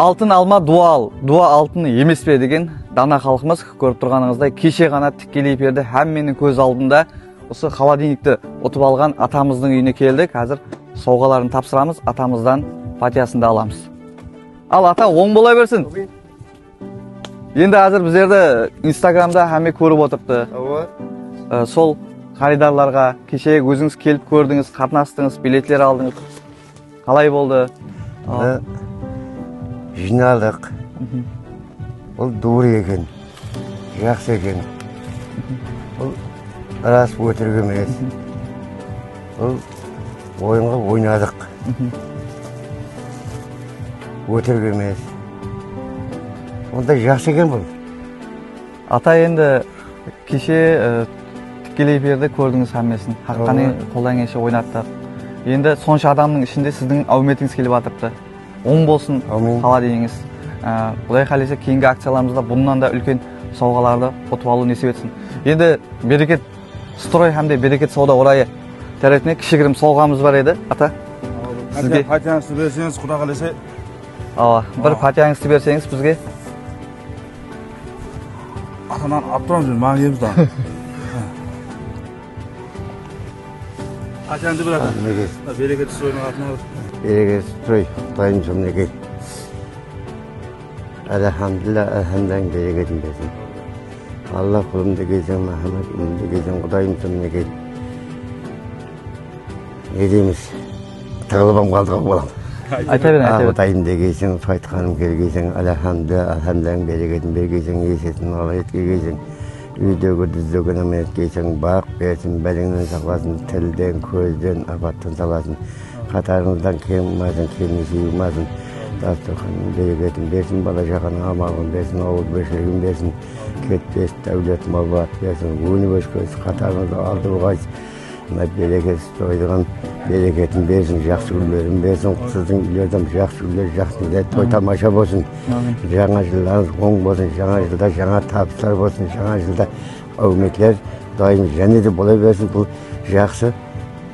Алтын алма дуа алтын емес пе деген дана халқымыз көріп тұрғаныңыздай кеше ғана тікелей эфирде һәм менің көз алдында осы холодильникті ұтып алған атамыздың үйіне келдік. Қазір сауғаларын тапсырамыз, атамыздан патиясын да аламыз. Ал ата оң бола берсін. Енді қазір біздерді Инстаграмда һәме көріп отырыпты. Сол харидарларға кеше өзіңіз келіп көрдіңіз, қатынастыңыз, билеттер алдыңыз. Қалай болды? Жиналдық. Ол дұры екен, жақсы екен. Ол рас өтірік емес. Ол ойынға ойнадық. Өтірік емес. Онда жақсы екен бұл. Ата енді кеше тікелей эфирде көрдіңіз һәммесін. Хаққани қолдан келгенше ойнаттық. Енді сонша адамның ішінде сіздің әуметіңіз келіп жатырыпты. Оң болсын, холодильнигіңіз. Құдай қаласа кейінгі акцияларымызда бұнdan да үлкен сауғаларды ұтып алу несіп етсін. Енді берекет строй һәмде берекет сауда орайы тәрәтіне кішігірім сауғамыз бар еді, ата. Сізге патияңызды берсеңіз, Құдай қаласа. Бір патияңызды берсеңіз бізге. Атанан аптырам жүрмін, маған еміз да. Патияңды бір ата. Берекет стройның атына алып. Берекет строй, Құдайым жұмнеге. Әлхамдülillah, әлхамдан берекетін берсін. Allah құлымды кезің, Махамад ұлымды кезің, Құдайым жұмнеге. Не дейміз? Тығылыбам қалдыға болам. Айта берін. Құдайым дегейсің, сайтқаным келгейсің, әлхамдан берекетін бергейсің, есетін ала еткейсің. Үйдегі дүздегі намет кейсің, бақ берсін, бәліңнен сақласын, тілден, көзден, апаттан саласын. Қатарыңыздан кем ұмасын, кемесі ұмасын. Дастырханың берекетін берсін, бала жақаның амалын берсін, ауыл бешілігін берсін. Кетпес, дәулет, малбат берсін, өні өшкөз, қатарыңызды алды бұғайсın. Берекет стойдыған берекетін берсін, жақсы үйлерін берсін, сіздің үйлерден жақсы үйлер, жақсы үйлер, той тамаша болсын. Жаңа жылдарыңыз оң болсын, жаңа жылда жаңа табыстар болсын, жаңа жылда әуметлер дайым және де бола берсін. Бұл жақсы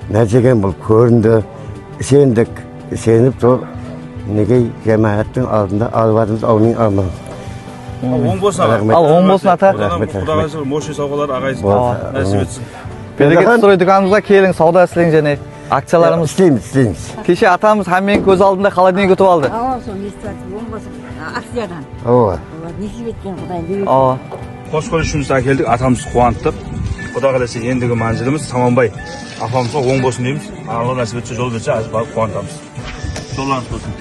нәрсеген бұл көрінді, сеніп сол неге жамағаттың алдында алыватымыз ауның алмын. Оң болсын аға. Ал оң болсын ата. Құдай қаласа моше сауғалар ағайсыз нәсіп етсін. Берекет строй дүканымызға келің, сауда істелің және акцияларымыз. Істейміз. Кеше атамыз һәмменің көз алдында холодильник ұтып алды. Сол естіп оң болсын. Акциядан. Несіп еткен Құдайым. Қош көрішімізді әкелдік, атамыз қуанттық. Құдай қаласа ендігі манзіліміз Саманбай апамызға оң болсын дейміз. Алла нәсіп етсе, жол берсе, аз барып қуантамыз. Жолдарыңыз болсын.